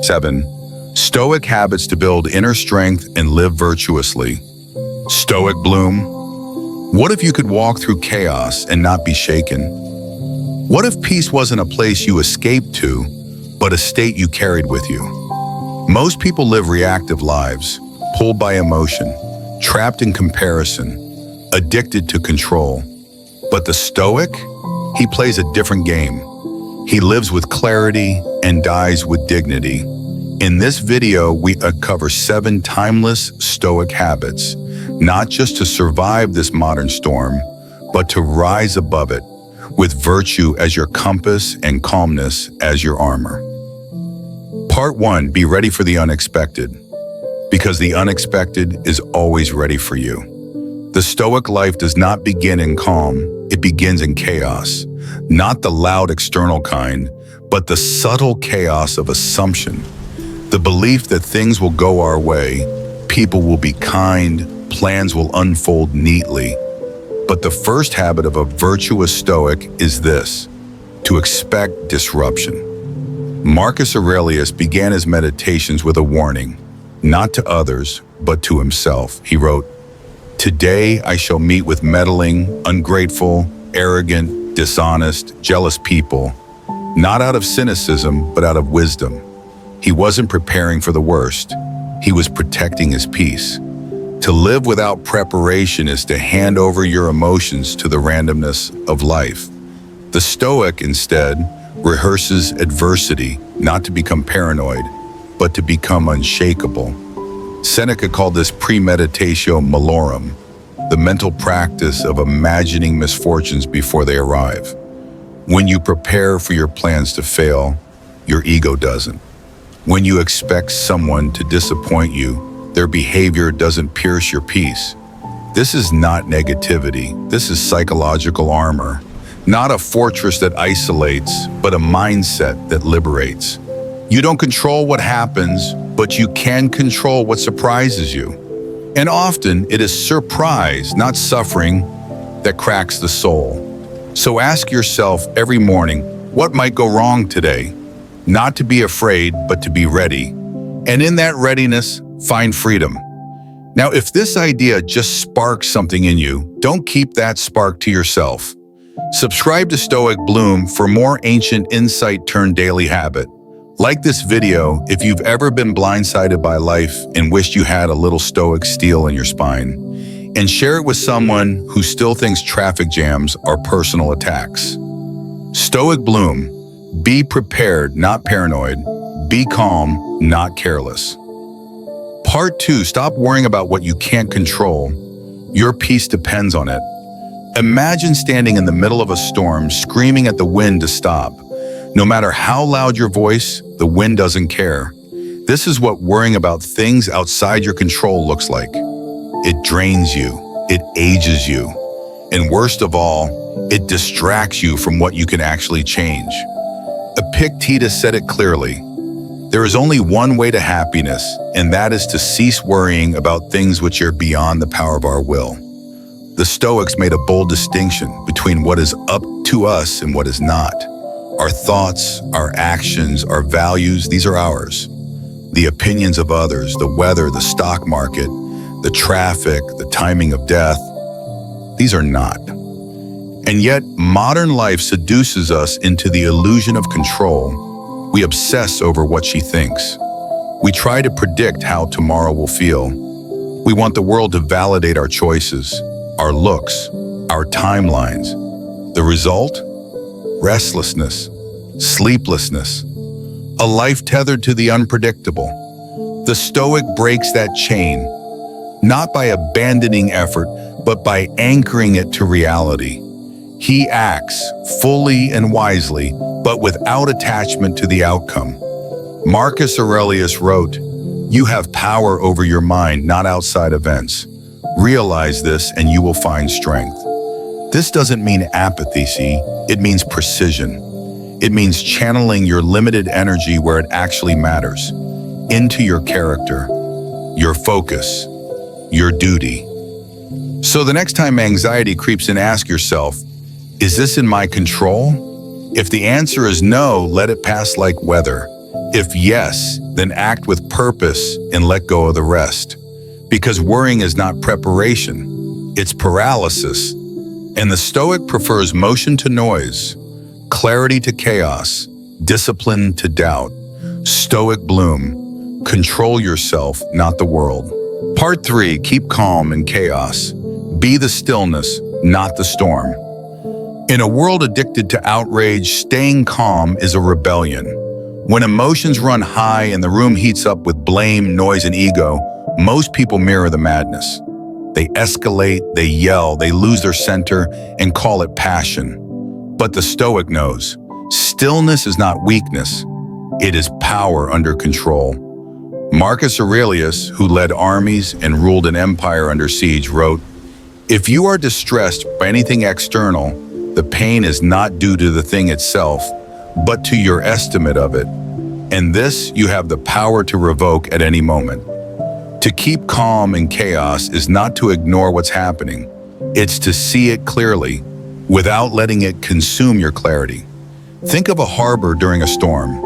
7. Stoic habits to build inner strength and live virtuously. Stoic bloom. What if you could walk through chaos and not be shaken? What if peace wasn't a place you escaped to, but a state you carried with you? Most people live reactive lives, pulled by emotion, trapped in comparison, addicted to control. But the Stoic, he plays a different game. He lives with clarity and dies with dignity. In this video, we uncover 7 timeless Stoic habits, not just to survive this modern storm, but to rise above it, with virtue as your compass and calmness as your armor. Part 1, be ready for the unexpected, because the unexpected is always ready for you. The Stoic life does not begin in calm, it begins in chaos, not the loud external kind, but the subtle chaos of assumption. The belief that things will go our way, people will be kind, plans will unfold neatly. But the first habit of a virtuous Stoic is this: to expect disruption. Marcus Aurelius began his meditations with a warning, not to others, but to himself. He wrote, "Today I shall meet with meddling, ungrateful, arrogant, dishonest, jealous people, not out of cynicism, but out of wisdom." He wasn't preparing for the worst. He was protecting his peace. To live without preparation is to hand over your emotions to the randomness of life. The Stoic, instead, rehearses adversity, not to become paranoid, but to become unshakable. Seneca called this premeditatio malorum, the mental practice of imagining misfortunes before they arrive. When you prepare for your plans to fail, your ego doesn't. When you expect someone to disappoint you, their behavior doesn't pierce your peace. This is not negativity. This is psychological armor. Not a fortress that isolates, but a mindset that liberates. You don't control what happens, but you can control what surprises you. And often it is surprise, not suffering, that cracks the soul. So ask yourself every morning, what might go wrong today? Not to be afraid, but to be ready. And in that readiness, find freedom. Now, if this idea just sparks something in you, don't keep that spark to yourself. Subscribe to Stoic Bloom for more ancient insight turned daily habit. Like this video if you've ever been blindsided by life and wished you had a little Stoic steel in your spine. And share it with someone who still thinks traffic jams are personal attacks. Stoic Bloom. Be prepared, not paranoid. Be calm, not careless. Part 2, stop worrying about what you can't control. Your peace depends on it. Imagine standing in the middle of a storm, screaming at the wind to stop. No matter how loud your voice, the wind doesn't care. This is what worrying about things outside your control looks like. It drains you, it ages you, and worst of all, it distracts you from what you can actually change. Epictetus said it clearly. There is only one way to happiness, and that is to cease worrying about things which are beyond the power of our will. The Stoics made a bold distinction between what is up to us and what is not. Our thoughts, our actions, our values, these are ours. The opinions of others, the weather, the stock market, the traffic, the timing of death, these are not. And yet, modern life seduces us into the illusion of control. We obsess over what she thinks. We try to predict how tomorrow will feel. We want the world to validate our choices, our looks, our timelines. The result? Restlessness, sleeplessness, a life tethered to the unpredictable. The Stoic breaks that chain, not by abandoning effort, but by anchoring it to reality. He acts fully and wisely, but without attachment to the outcome. Marcus Aurelius wrote, "You have power over your mind, not outside events. Realize this and you will find strength." This doesn't mean apathy, see? It means precision. It means channeling your limited energy where it actually matters, into your character, your focus, your duty. So the next time anxiety creeps in, ask yourself, is this in my control? If the answer is no, let it pass like weather. If yes, then act with purpose and let go of the rest. Because worrying is not preparation, it's paralysis. And the Stoic prefers motion to noise, clarity to chaos, discipline to doubt. Stoic bloom. Control yourself, not the world. Part 3, keep calm in chaos. Be the stillness, not the storm. In a world addicted to outrage, staying calm is a rebellion. When emotions run high and the room heats up with blame, noise, and ego, most people mirror the madness. They escalate, they yell, they lose their center and call it passion. But the Stoic knows, stillness is not weakness, it is power under control. Marcus Aurelius, who led armies and ruled an empire under siege, wrote, "If you are distressed by anything external, the pain is not due to the thing itself, but to your estimate of it. And this you have the power to revoke at any moment." To keep calm in chaos is not to ignore what's happening. It's to see it clearly, without letting it consume your clarity. Think of a harbor during a storm.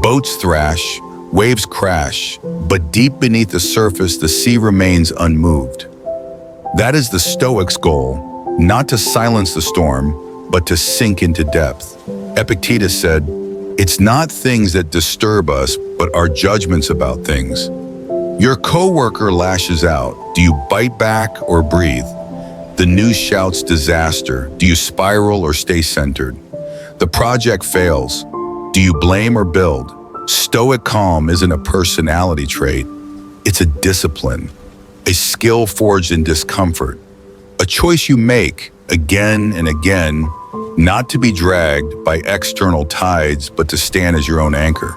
Boats thrash, waves crash, but deep beneath the surface, the sea remains unmoved. That is the Stoic's goal, not to silence the storm, but to sink into depth. Epictetus said, "It's not things that disturb us, but our judgments about things." Your coworker lashes out. Do you bite back or breathe? The news shouts disaster. Do you spiral or stay centered? The project fails. Do you blame or build? Stoic calm isn't a personality trait. It's a discipline, a skill forged in discomfort, a choice you make again and again, not to be dragged by external tides, but to stand as your own anchor.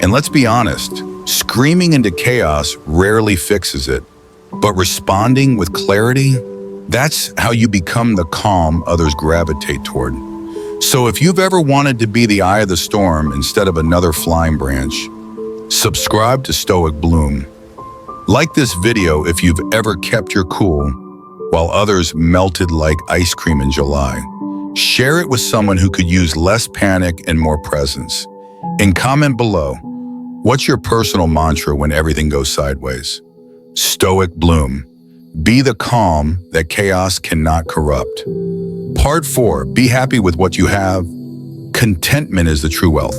And let's be honest, screaming into chaos rarely fixes it, but responding with clarity, that's how you become the calm others gravitate toward. So if you've ever wanted to be the eye of the storm instead of another flying branch, subscribe to Stoic Bloom. Like this video if you've ever kept your cool while others melted like ice cream in July. Share it with someone who could use less panic and more presence. And comment below, what's your personal mantra when everything goes sideways? Stoic Bloom. Be the calm that chaos cannot corrupt. Part 4, be happy with what you have. Contentment is the true wealth.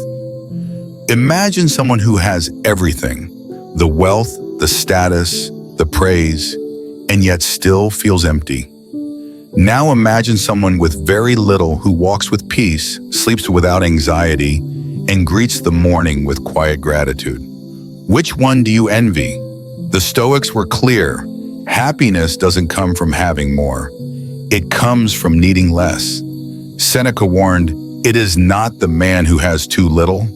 Imagine someone who has everything, the wealth, the status, the praise, and yet still feels empty. Now imagine someone with very little who walks with peace, sleeps without anxiety, and greets the morning with quiet gratitude. Which one do you envy? The Stoics were clear. Happiness doesn't come from having more. It comes from needing less. Seneca warned, "It is not the man who has too little,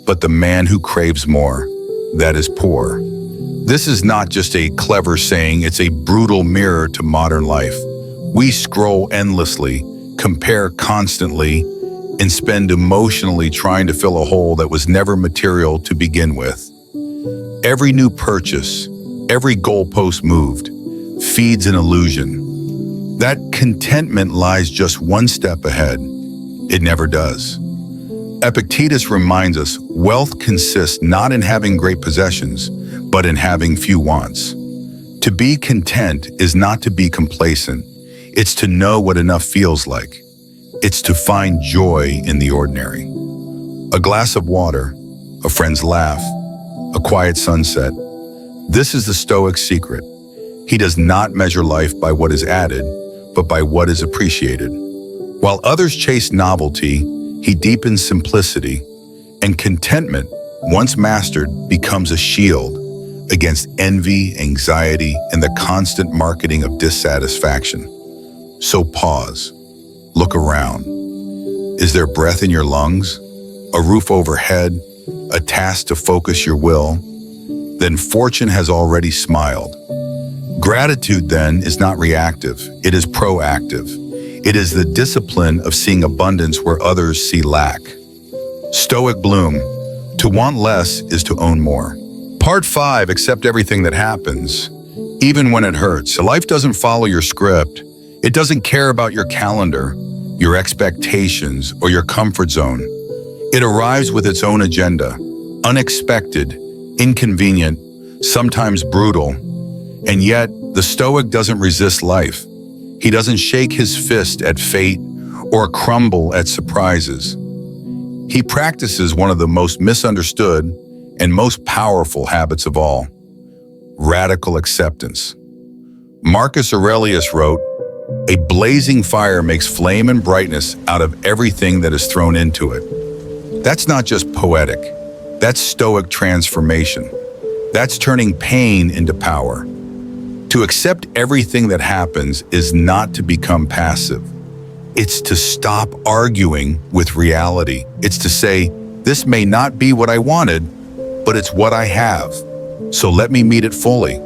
but the man who craves more, that is poor." This is not just a clever saying, it's a brutal mirror to modern life. We scroll endlessly, compare constantly, and spend emotionally trying to fill a hole that was never material to begin with. Every new purchase, every goalpost moved, feeds an illusion. That contentment lies just one step ahead. It never does. Epictetus reminds us, wealth consists not in having great possessions, but in having few wants. To be content is not to be complacent. It's to know what enough feels like. It's to find joy in the ordinary. A glass of water, a friend's laugh, a quiet sunset. This is the Stoic's secret. He does not measure life by what is added, but by what is appreciated. While others chase novelty, he deepens simplicity, and contentment, once mastered, becomes a shield against envy, anxiety, and the constant marketing of dissatisfaction. So pause, look around. Is there breath in your lungs? A roof overhead? A task to focus your will? Then fortune has already smiled. Gratitude, then, is not reactive, it is proactive. It is the discipline of seeing abundance where others see lack. Stoic Bloom. To want less is to own more. Part 5, accept everything that happens, even when it hurts. Life doesn't follow your script. It doesn't care about your calendar, your expectations, or your comfort zone. It arrives with its own agenda. unexpected, inconvenient, sometimes brutal. And yet, the Stoic doesn't resist life. He doesn't shake his fist at fate or crumble at surprises. He practices one of the most misunderstood and most powerful habits of all: radical acceptance. Marcus Aurelius wrote, "A blazing fire makes flame and brightness out of everything that is thrown into it." That's not just poetic. That's Stoic transformation. That's turning pain into power. To accept everything that happens is not to become passive. It's to stop arguing with reality. It's to say, this may not be what I wanted, but it's what I have. So let me meet it fully.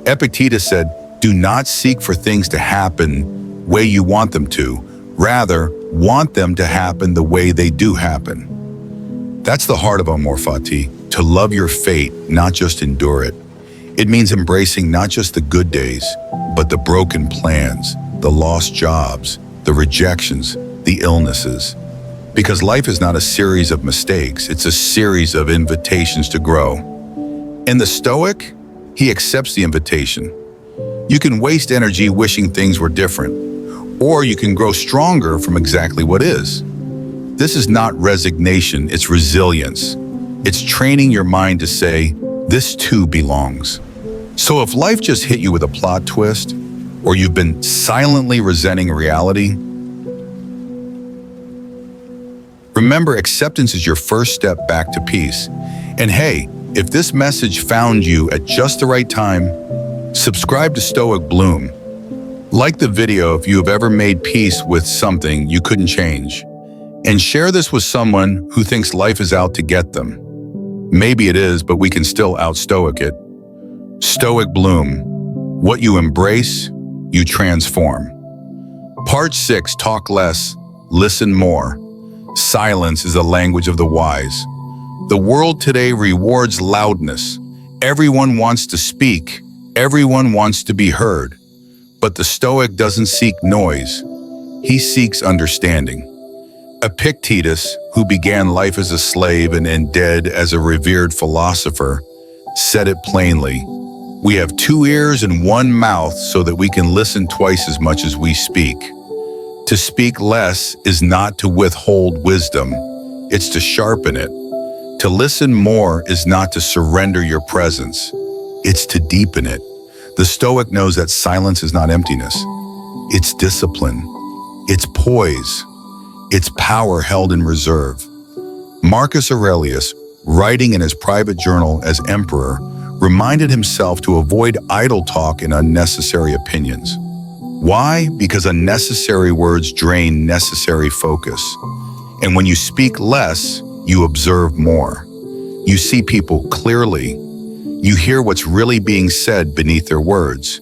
Epictetus said, do not seek for things to happen the way you want them to. Rather, want them to happen the way they do happen. That's the heart of Amor Fati, to love your fate, not just endure it. It means embracing not just the good days, but the broken plans, the lost jobs, the rejections, the illnesses. Because life is not a series of mistakes, it's a series of invitations to grow. And the Stoic, he accepts the invitation. You can waste energy wishing things were different, or you can grow stronger from exactly what is. This is not resignation, it's resilience. It's training your mind to say, this too belongs. So if life just hit you with a plot twist, or you've been silently resenting reality, remember, acceptance is your first step back to peace. And hey, if this message found you at just the right time, subscribe to Stoic Bloom. Like the video if you have ever made peace with something you couldn't change. And share this with someone who thinks life is out to get them. Maybe it is, but we can still out-Stoic it. Stoic Bloom. What you embrace, you transform. Part 6, talk less, listen more. Silence is the language of the wise. The world today rewards loudness. Everyone wants to speak. Everyone wants to be heard. But the Stoic doesn't seek noise. He seeks understanding. Epictetus, who began life as a slave and ended as a revered philosopher, said it plainly. We have 2 ears and 1 mouth so that we can listen twice as much as we speak. To speak less is not to withhold wisdom, it's to sharpen it. To listen more is not to surrender your presence, it's to deepen it. The Stoic knows that silence is not emptiness. It's discipline, it's poise, it's power held in reserve. Marcus Aurelius, writing in his private journal as emperor, reminded himself to avoid idle talk and unnecessary opinions. Why? Because unnecessary words drain necessary focus. And when you speak less, you observe more. You see people clearly. You hear what's really being said beneath their words.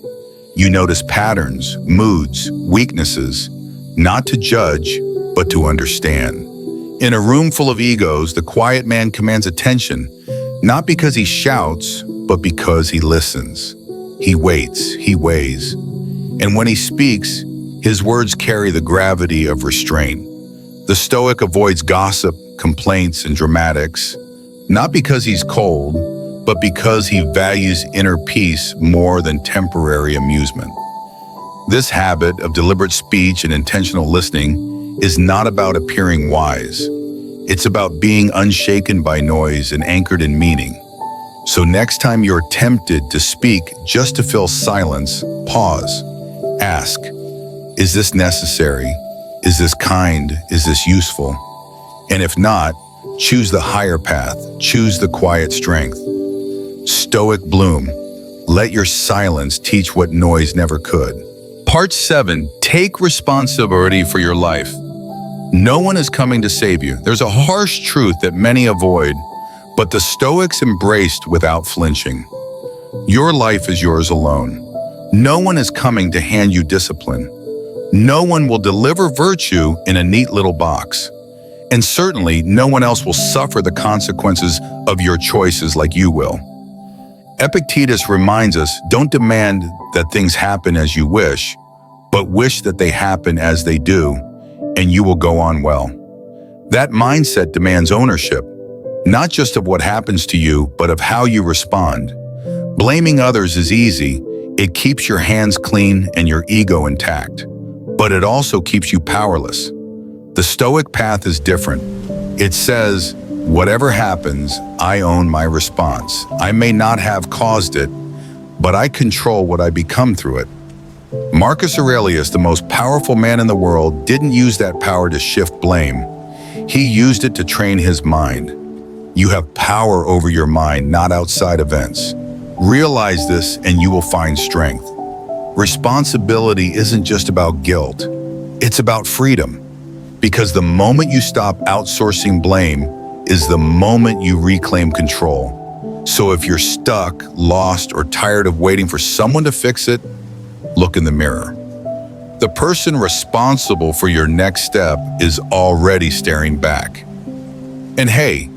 You notice patterns, moods, weaknesses, not to judge, but to understand. In a room full of egos, the quiet man commands attention, not because he shouts, but because he listens. He waits, he weighs. And when he speaks, his words carry the gravity of restraint. The Stoic avoids gossip, complaints, and dramatics, not because he's cold, but because he values inner peace more than temporary amusement. This habit of deliberate speech and intentional listening is not about appearing wise. It's about being unshaken by noise and anchored in meaning. So next time you're tempted to speak just to fill silence, pause. Ask, is this necessary? Is this kind? Is this useful? And if not, choose the higher path. Choose the quiet strength. Stoic Bloom. Let your silence teach what noise never could. Part 7. Take responsibility for your life. No one is coming to save you. There's a harsh truth that many avoid, but the Stoics embraced without flinching. Your life is yours alone. No one is coming to hand you discipline. No one will deliver virtue in a neat little box. And certainly, no one else will suffer the consequences of your choices like you will. Epictetus reminds us, don't demand that things happen as you wish, but wish that they happen as they do, and you will go on well. That mindset demands ownership. not just of what happens to you, but of how you respond. Blaming others is easy. It keeps your hands clean and your ego intact. But it also keeps you powerless. The Stoic path is different. It says, whatever happens, I own my response. I may not have caused it, but I control what I become through it. Marcus Aurelius, the most powerful man in the world, didn't use that power to shift blame. He used it to train his mind. You have power over your mind, not outside events. Realize this and you will find strength. Responsibility isn't just about guilt. It's about freedom. Because the moment you stop outsourcing blame is the moment you reclaim control. So if you're stuck, lost, or tired of waiting for someone to fix it, look in the mirror. The person responsible for your next step is already staring back. And hey,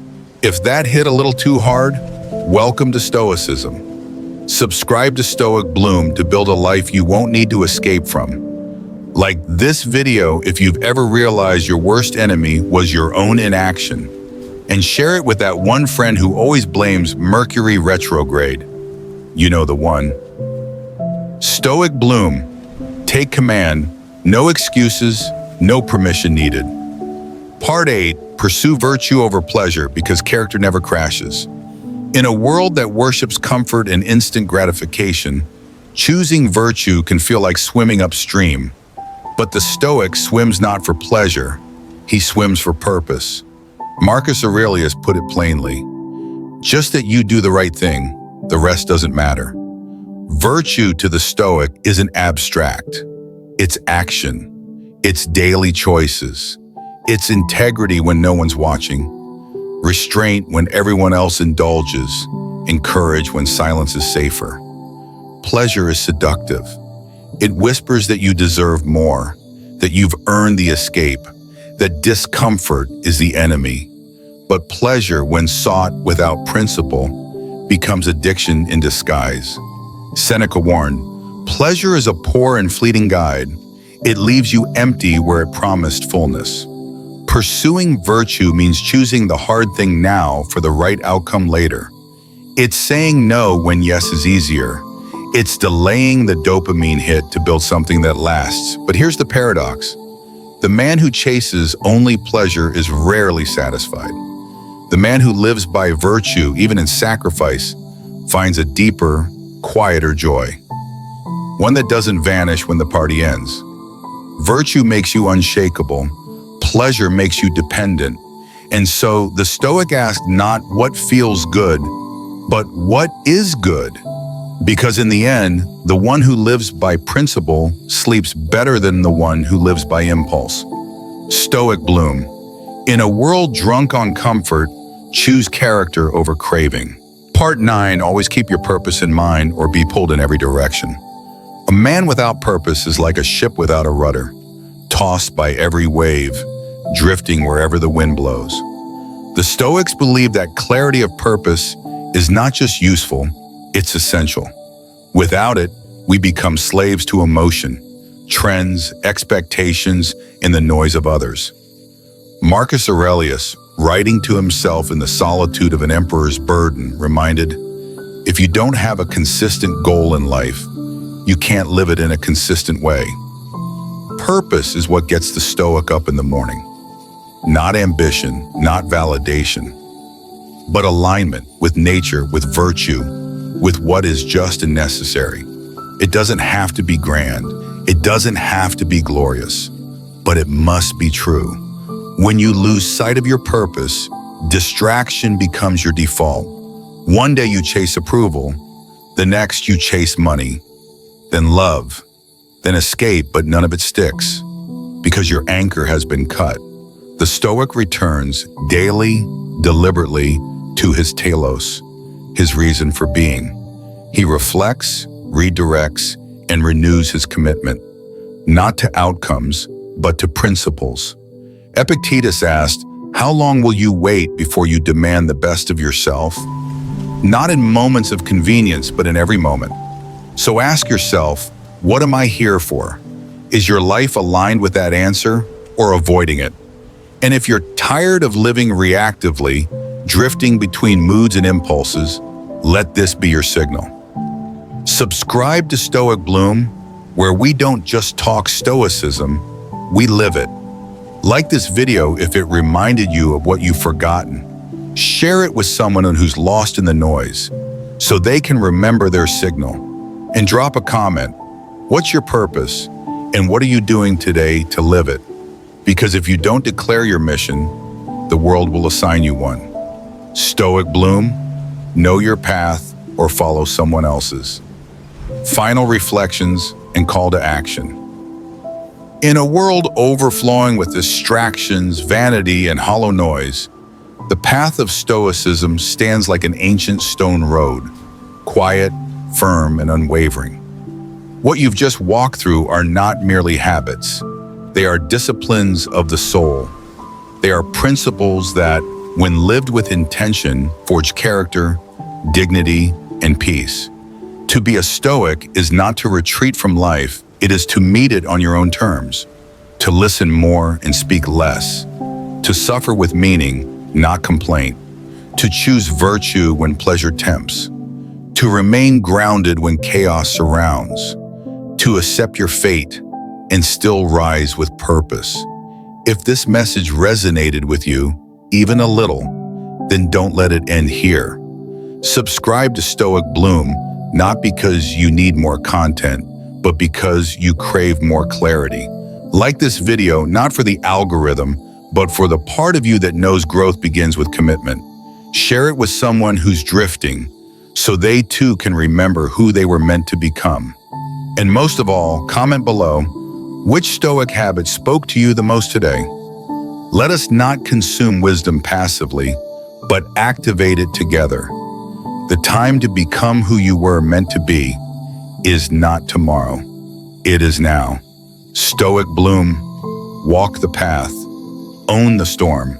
if that hit a little too hard, welcome to Stoicism. Subscribe to Stoic Bloom to build a life you won't need to escape from. Like this video if you've ever realized your worst enemy was your own inaction. And share it with that one friend who always blames Mercury retrograde. You know the one. Stoic Bloom. Take command. No excuses, no permission needed. Part 8. Pursue virtue over pleasure because character never crashes. In a world that worships comfort and instant gratification, choosing virtue can feel like swimming upstream. But the Stoic swims not for pleasure, he swims for purpose. Marcus Aurelius put it plainly, just that you do the right thing, the rest doesn't matter. Virtue to the Stoic isn't abstract. It's action. It's daily choices. It's integrity when no one's watching. Restraint when everyone else indulges. And courage when silence is safer. Pleasure is seductive. It whispers that you deserve more, that you've earned the escape, that discomfort is the enemy. But pleasure, when sought without principle, becomes addiction in disguise. Seneca warned, pleasure is a poor and fleeting guide. It leaves you empty where it promised fullness. Pursuing virtue means choosing the hard thing now for the right outcome later. It's saying no when yes is easier. It's delaying the dopamine hit to build something that lasts. But here's the paradox. The man who chases only pleasure is rarely satisfied. The man who lives by virtue, even in sacrifice, finds a deeper, quieter joy. One that doesn't vanish when the party ends. Virtue makes you unshakable. Pleasure makes you dependent. And so the Stoic asked not what feels good, but what is good. Because in the end, the one who lives by principle sleeps better than the one who lives by impulse. Stoic Bloom. In a world drunk on comfort, choose character over craving. Part 9. Always keep your purpose in mind or be pulled in every direction. A man without purpose is like a ship without a rudder, tossed by every wave, drifting wherever the wind blows. The Stoics believe that clarity of purpose is not just useful, it's essential. Without it, we become slaves to emotion, trends, expectations, and the noise of others. Marcus Aurelius, writing to himself in the solitude of an emperor's burden, reminded, if you don't have a consistent goal in life, you can't live it in a consistent way. Purpose is what gets the Stoic up in the morning. Not ambition, not validation, but alignment with nature, with virtue, with what is just and necessary. It doesn't have to be grand. It doesn't have to be glorious, but it must be true. When you lose sight of your purpose, distraction becomes your default. One day you chase approval, the next you chase money, then love, then escape, but none of it sticks because your anchor has been cut. The Stoic returns daily, deliberately to his telos, his reason for being. He reflects, redirects, and renews his commitment, not to outcomes, but to principles. Epictetus asked, how long will you wait before you demand the best of yourself? Not in moments of convenience, but in every moment. So ask yourself, what am I here for? Is your life aligned with that answer or avoiding it? And if you're tired of living reactively, drifting between moods and impulses, let this be your signal. Subscribe to Stoic Bloom, where we don't just talk stoicism, we live it. Like this video if it reminded you of what you've forgotten. Share it with someone who's lost in the noise, so they can remember their signal. And drop a comment. What's your purpose? And what are you doing today to live it? Because if you don't declare your mission, the world will assign you one. Stoic Bloom, know your path or follow someone else's. Final reflections and call to action. In a world overflowing with distractions, vanity, and hollow noise, the path of Stoicism stands like an ancient stone road, quiet, firm, and unwavering. What you've just walked through are not merely habits. They are disciplines of the soul. They are principles that, when lived with intention, forge character, dignity, and peace. To be a Stoic is not to retreat from life, it is to meet it on your own terms, to listen more and speak less, to suffer with meaning, not complaint, to choose virtue when pleasure tempts, to remain grounded when chaos surrounds, to accept your fate and still rise with purpose. If this message resonated with you, even a little, then don't let it end here. Subscribe to Stoic Bloom, not because you need more content, but because you crave more clarity. Like this video, not for the algorithm, but for the part of you that knows growth begins with commitment. Share it with someone who's drifting, so they too can remember who they were meant to become. And most of all, comment below, which Stoic habit spoke to you the most today? Let us not consume wisdom passively, but activate it together. The time to become who you were meant to be is not tomorrow. It is now. Stoic Bloom, walk the path, own the storm,